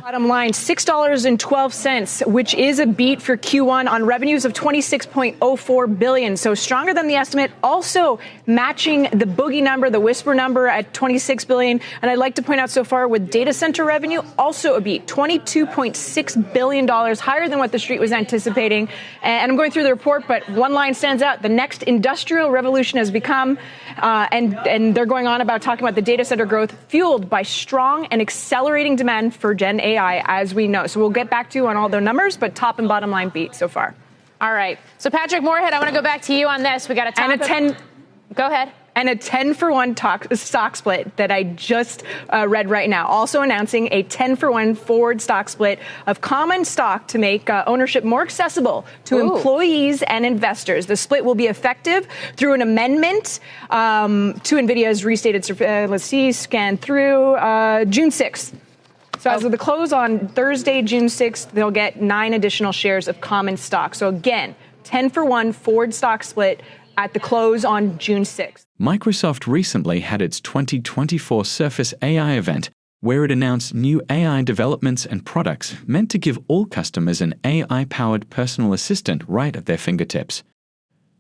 Bottom line, $6.12, which is a beat for Q1 on revenues of $26.04 billion. So stronger than the estimate, also matching the boogie number, the whisper number at $26 billion. And I'd like to point out so far with data center revenue, also a beat, $22.6 billion, higher than what the street was anticipating. And I'm going through the report, but one line stands out. The next industrial revolution has become, and they're going on about talking about the data center growth fueled by strong and accelerating demand for Gen AI, as we know. So we'll get back to you on all the numbers, but top and bottom line beat so far. All right. So Patrick Moorhead, I want to go back to you on this. We got a top and a 10. Go ahead. And a 10-for-1 stock split that I just read right now. Also announcing a 10-for-1 forward stock split of common stock to make ownership more accessible to employees and investors. The split will be effective through an amendment to NVIDIA's restated, let's see, scan through June 6th. So as of the close on Thursday, June 6th, they'll get 9 additional shares of common stock. So again, 10-for-1 forward stock split at the close on June 6th. Microsoft recently had its 2024 Surface AI event, where it announced new AI developments and products meant to give all customers an AI-powered personal assistant right at their fingertips.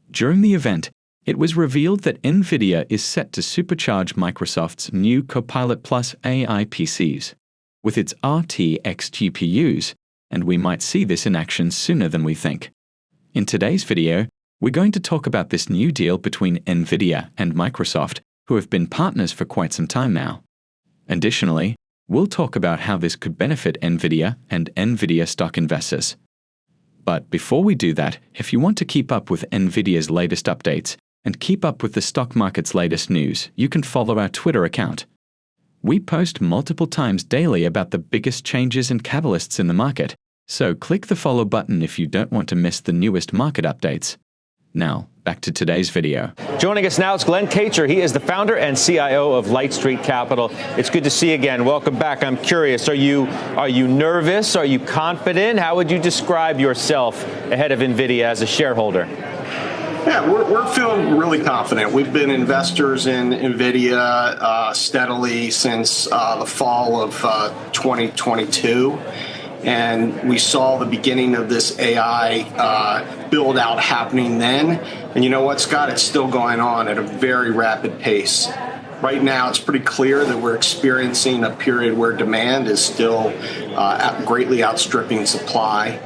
During the event, it was revealed that Nvidia is set to supercharge Microsoft's new Copilot Plus AI PCs with its RTX GPUs, and we might see this in action sooner than we think. In today's video, we're going to talk about this new deal between Nvidia and Microsoft, who have been partners for quite some time now. Additionally, we'll talk about how this could benefit Nvidia and Nvidia stock investors. But before we do that, if you want to keep up with Nvidia's latest updates and keep up with the stock market's latest news, you can follow our Twitter account. We post multiple times daily about the biggest changes and catalysts in the market, so click the follow button if you don't want to miss the newest market updates. Now, back to today's video. Joining us now is Glenn Kacher. He is the founder and CIO of Light Street Capital. It's good to see you again. Welcome back. I'm curious, are you nervous? Are you confident? How would you describe yourself ahead of NVIDIA as a shareholder? Yeah, we're feeling really confident. We've been investors in NVIDIA steadily since the fall of 2022. And we saw the beginning of this AI build out happening then. And you know what, Scott? It's still going on at a very rapid pace. Right now, it's pretty clear that we're experiencing a period where demand is still greatly outstripping supply.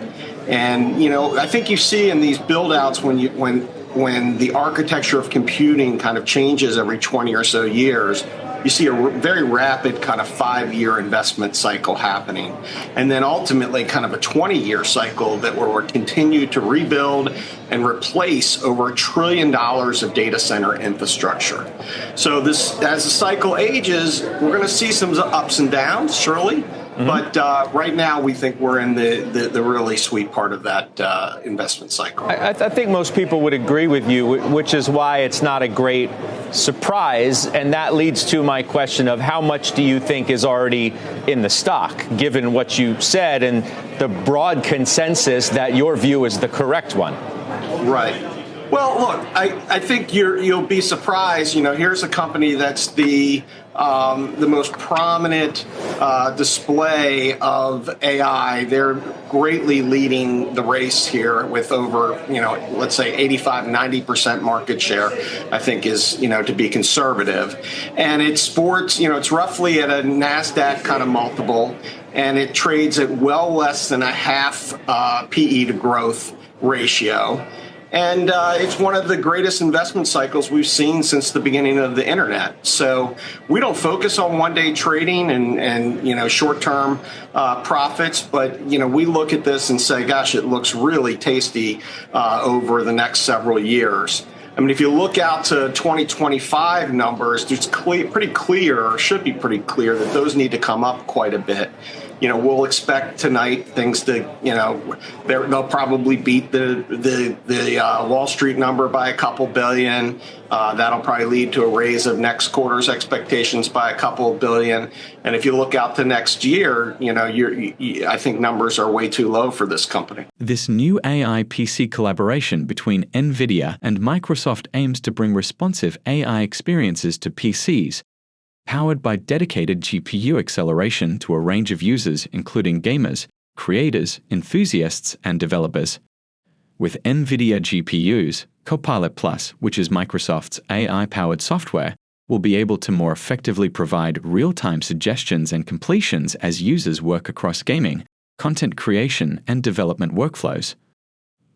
And, you know, I think you see in these build outs when the architecture of computing kind of changes every 20 or so years, you see a very rapid kind of 5-year investment cycle happening. And then ultimately kind of a 20-year cycle that where we're continue to rebuild and replace over $1 trillion of data center infrastructure. So this, as the cycle ages, we're going to see some ups and downs, surely. But right now, we think we're in the really sweet part of that investment cycle. I think most people would agree with you, which is why it's not a great surprise. And that leads to my question of how much do you think is already in the stock, given what you said and the broad consensus that your view is the correct one? Right. Well, look, I think you'll be surprised. You know, here's a company that's the most prominent display of AI. They're greatly leading the race here with over, you know, let's say 85-90% market share, I think is, you know, to be conservative. And it sports, you know, it's roughly at a NASDAQ kind of multiple, and it trades at well less than a half PE to growth ratio. And it's one of the greatest investment cycles we've seen since the beginning of the internet. So we don't focus on one-day trading and you know, short-term profits, but you know, we look at this and say, gosh, it looks really tasty over the next several years. I mean, if you look out to 2025 numbers, it's pretty clear, or should be pretty clear, that those need to come up quite a bit. You know, we'll expect tonight things to, you know, they'll probably beat the Wall Street number by a couple billion. That'll probably lead to a raise of next quarter's expectations by a couple billion. And if you look out to next year, you know, I think numbers are way too low for this company. This new AI PC collaboration between Nvidia and Microsoft aims to bring responsive AI experiences to PCs, powered by dedicated GPU acceleration to a range of users including gamers, creators, enthusiasts, and developers. With Nvidia GPUs, Copilot Plus, which is Microsoft's AI-powered software, will be able to more effectively provide real-time suggestions and completions as users work across gaming, content creation, and development workflows.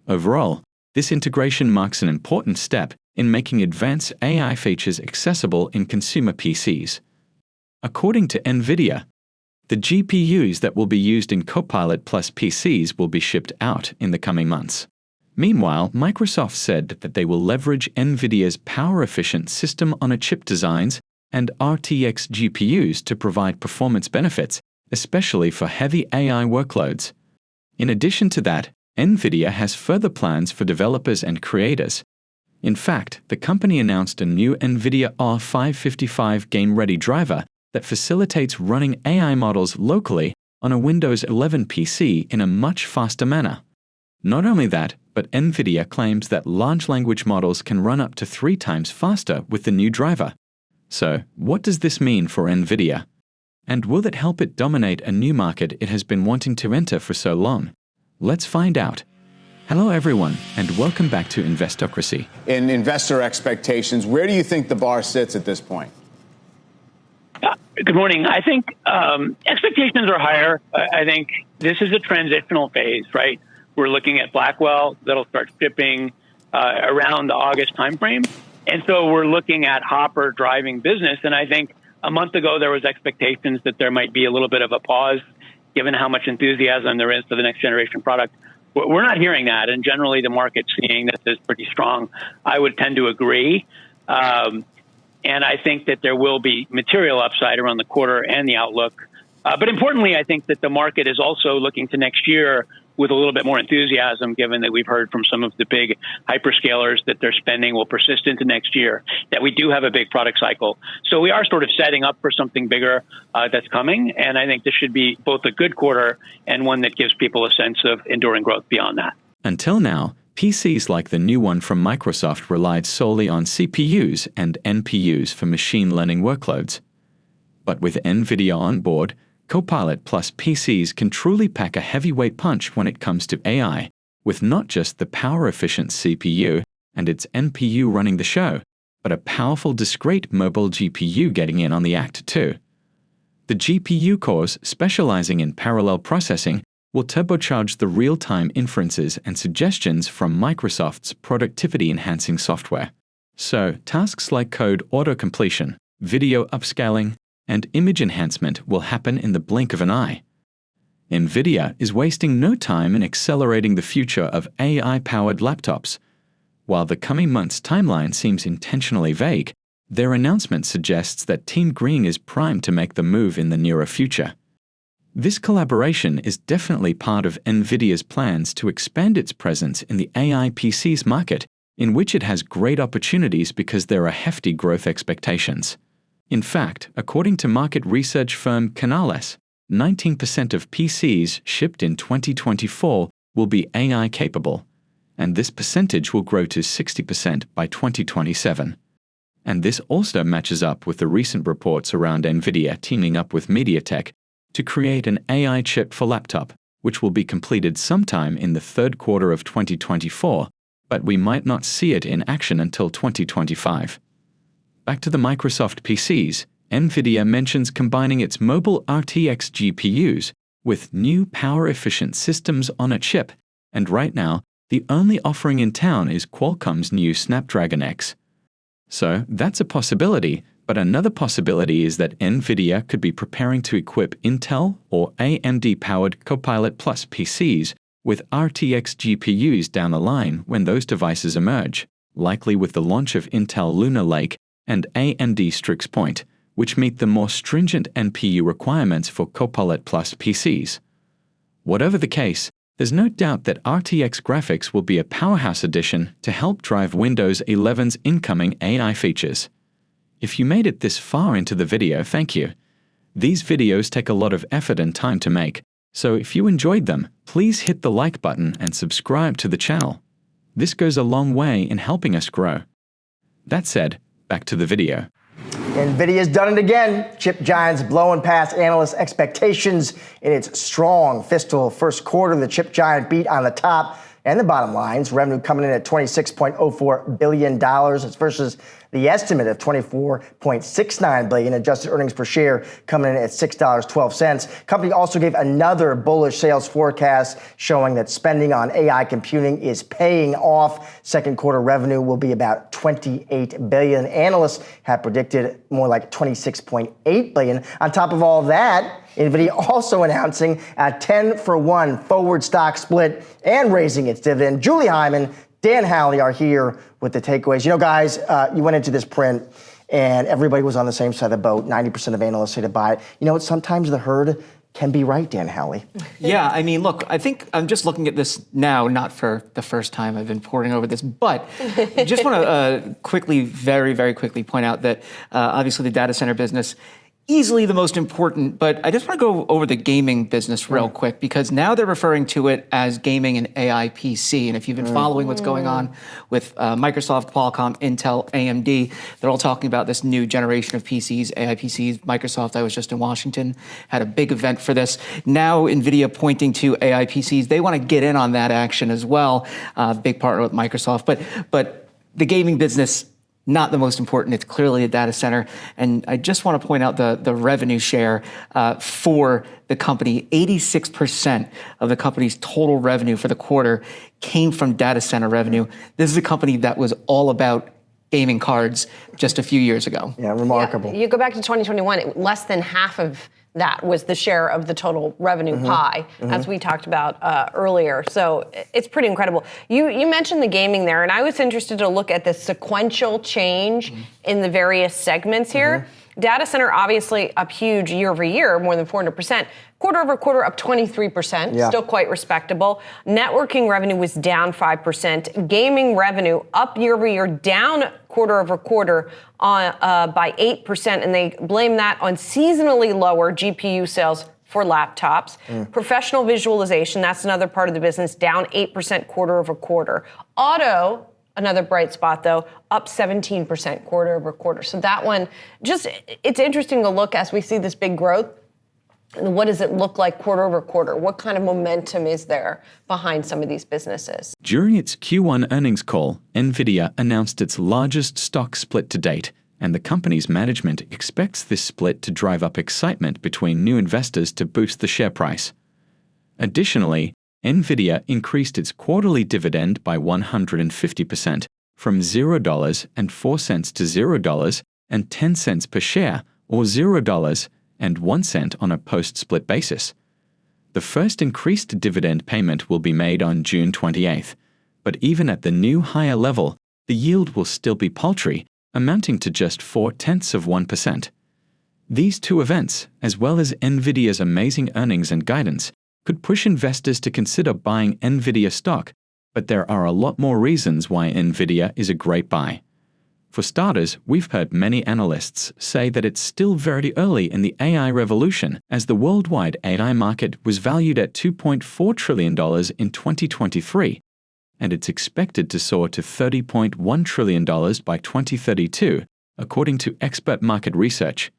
Overall, this integration marks an important step in making advanced AI features accessible in consumer PCs. According to Nvidia, the GPUs that will be used in Copilot Plus PCs will be shipped out in the coming months. Meanwhile, Microsoft said that they will leverage Nvidia's power-efficient system-on-a-chip designs and RTX GPUs to provide performance benefits, especially for heavy AI workloads. In addition to that, Nvidia has further plans for developers and creators. In fact, the company announced a new Nvidia R555 game-ready driver that facilitates running AI models locally on a Windows 11 PC in a much faster manner. Not only that, but Nvidia claims that large language models can run up to 3 times faster with the new driver. So, what does this mean for Nvidia? And will it help it dominate a new market it has been wanting to enter for so long? Let's find out. Hello everyone, and welcome back to Investocracy. In investor expectations, where do you think the bar sits at this point? Good morning. I think expectations are higher. I think this is a transitional phase, right? We're looking at Blackwell that'll start shipping around the August timeframe. And so we're looking at Hopper driving business. And I think a month ago, there was expectations that there might be a little bit of a pause, given how much enthusiasm there is for the next generation product. We're not hearing that. And generally, the market's seeing this as pretty strong. I would tend to agree. And I think that there will be material upside around the quarter and the outlook. But importantly, I think that the market is also looking to next year with a little bit more enthusiasm, given that we've heard from some of the big hyperscalers that their spending will persist into next year, that we do have a big product cycle. So we are sort of setting up for something bigger that's coming. And I think this should be both a good quarter and one that gives people a sense of enduring growth beyond that. Until now, PCs like the new one from Microsoft relied solely on CPUs and NPUs for machine learning workloads. But with Nvidia on board, Copilot Plus PCs can truly pack a heavyweight punch when it comes to AI, with not just the power-efficient CPU and its NPU running the show, but a powerful discrete mobile GPU getting in on the act too. The GPU cores specializing in parallel processing will turbocharge the real-time inferences and suggestions from Microsoft's productivity-enhancing software. So, tasks like code auto-completion, video upscaling, and image enhancement will happen in the blink of an eye. Nvidia is wasting no time in accelerating the future of AI-powered laptops. While the coming months' timeline seems intentionally vague, their announcement suggests that Team Green is primed to make the move in the nearer future. This collaboration is definitely part of Nvidia's plans to expand its presence in the AI PCs market, in which it has great opportunities because there are hefty growth expectations. In fact, according to market research firm Canalys, 19% of PCs shipped in 2024 will be AI capable, and this percentage will grow to 60% by 2027. And this also matches up with the recent reports around Nvidia teaming up with MediaTek to create an AI chip for laptop, which will be completed sometime in the third quarter of 2024, but we might not see it in action until 2025. Back to the Microsoft PCs, Nvidia mentions combining its mobile RTX GPUs with new power-efficient systems on a chip, and right now, the only offering in town is Qualcomm's new Snapdragon X. So that's a possibility, but another possibility is that Nvidia could be preparing to equip Intel or AMD-powered Copilot Plus PCs with RTX GPUs down the line when those devices emerge, likely with the launch of Intel Lunar Lake and AMD Strix Point, which meet the more stringent NPU requirements for Copilot Plus PCs. Whatever the case, there's no doubt that RTX graphics will be a powerhouse addition to help drive Windows 11's incoming AI features. If you made it this far into the video, thank you. These videos take a lot of effort and time to make, so if you enjoyed them, please hit the like button and subscribe to the channel. This goes a long way in helping us grow. That said, back to the video. Nvidia's done it again. Chip giants blowing past analyst expectations in its strong fiscal first quarter. The chip giant beat on the top and the bottom lines. Revenue coming in at $26.04 billion. It's versus the estimate of $24.69 billion. Adjusted earnings per share coming in at $6.12. Company also gave another bullish sales forecast showing that spending on AI computing is paying off. Second quarter revenue will be about $28 billion. Analysts have predicted more like $26.8 billion. On top of all that, Nvidia also announcing a 10-for-1 forward stock split and raising its dividend. Julie Hyman, Dan Howley are here with the takeaways. You know, guys, you went into this print and everybody was on the same side of the boat. 90% of analysts say to buy it. You know what? Sometimes the herd can be right, Dan Howley. Yeah, I mean, look, I think I'm just looking at this now, not for the first time I've been poring over this, but just want to quickly, very, very quickly point out that obviously the data center business easily the most important, but I just want to go over the gaming business real quick because now they're referring to it as gaming and AI PC. And if you've been following what's going on with Microsoft, Qualcomm, Intel, AMD, they're all talking about this new generation of PCs, AI PCs. Microsoft, I was just in Washington, had a big event for this. Now Nvidia pointing to AI PCs. They want to get in on that action as well. Big partner with Microsoft, but the gaming business, not the most important. It's clearly a data center. And I just want to point out the revenue share for the company. 86% of the company's total revenue for the quarter came from data center revenue. This is a company that was all about gaming cards just a few years ago. Yeah, remarkable. Yeah, you go back to 2021, less than half of that was the share of the total revenue pie, as we talked about earlier. So it's pretty incredible. You mentioned the gaming there, and I was interested to look at the sequential change in the various segments here. Data center obviously up huge year over year, more than 400%. Quarter over quarter up 23%, still quite respectable. Networking revenue was down 5%. Gaming revenue up year over year, down quarter over quarter by 8%, and they blame that on seasonally lower GPU sales for laptops. Professional visualization, that's another part of the business, down 8% quarter over quarter. Auto, another bright spot though, up 17% quarter over quarter. So that one, it's interesting to look as we see this big growth. What does it look like quarter over quarter? What kind of momentum is there behind some of these businesses? During its Q1 earnings call, Nvidia announced its largest stock split to date, and the company's management expects this split to drive up excitement between new investors to boost the share price. Additionally, Nvidia increased its quarterly dividend by 150% from $0.04 to $0.10 per share, or $0.01 on a post-split basis. The first increased dividend payment will be made on June 28th, but even at the new higher level, the yield will still be paltry, amounting to just 0.4%. These two events, as well as Nvidia's amazing earnings and guidance, could push investors to consider buying Nvidia stock, but there are a lot more reasons why Nvidia is a great buy. For starters, we've heard many analysts say that it's still very early in the AI revolution, as the worldwide AI market was valued at $2.4 trillion in 2023, and it's expected to soar to $30.1 trillion by 2032, according to expert market research.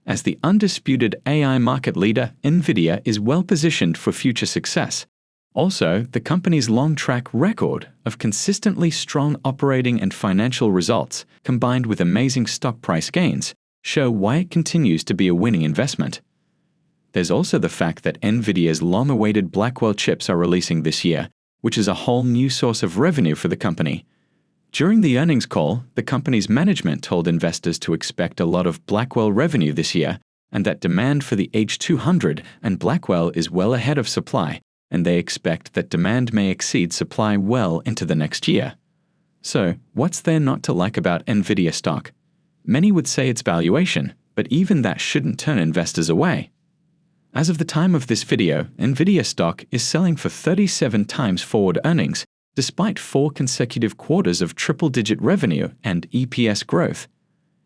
As the undisputed AI market leader, Nvidia is well positioned for future success. Also, the company's long track record of consistently strong operating and financial results, combined with amazing stock price gains, show why it continues to be a winning investment. There's also the fact that Nvidia's long-awaited Blackwell chips are releasing this year, which is a whole new source of revenue for the company. During the earnings call, the company's management told investors to expect a lot of Blackwell revenue this year, and that demand for the H200 and Blackwell is well ahead of supply, and they expect that demand may exceed supply well into the next year. So, what's there not to like about Nvidia stock? Many would say its valuation, but even that shouldn't turn investors away. As of the time of this video, Nvidia stock is selling for 37 times forward earnings, despite 4 consecutive quarters of triple-digit revenue and EPS growth.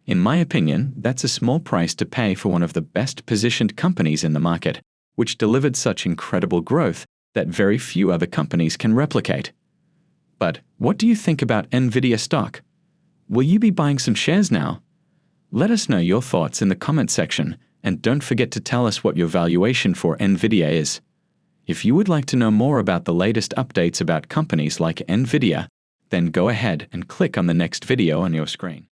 In my opinion, that's a small price to pay for one of the best-positioned companies in the market, which delivered such incredible growth that very few other companies can replicate. But what do you think about Nvidia stock? Will you be buying some shares now? Let us know your thoughts in the comment section, and don't forget to tell us what your valuation for NVIDIA is. If you would like to know more about the latest updates about companies like NVIDIA, then go ahead and click on the next video on your screen.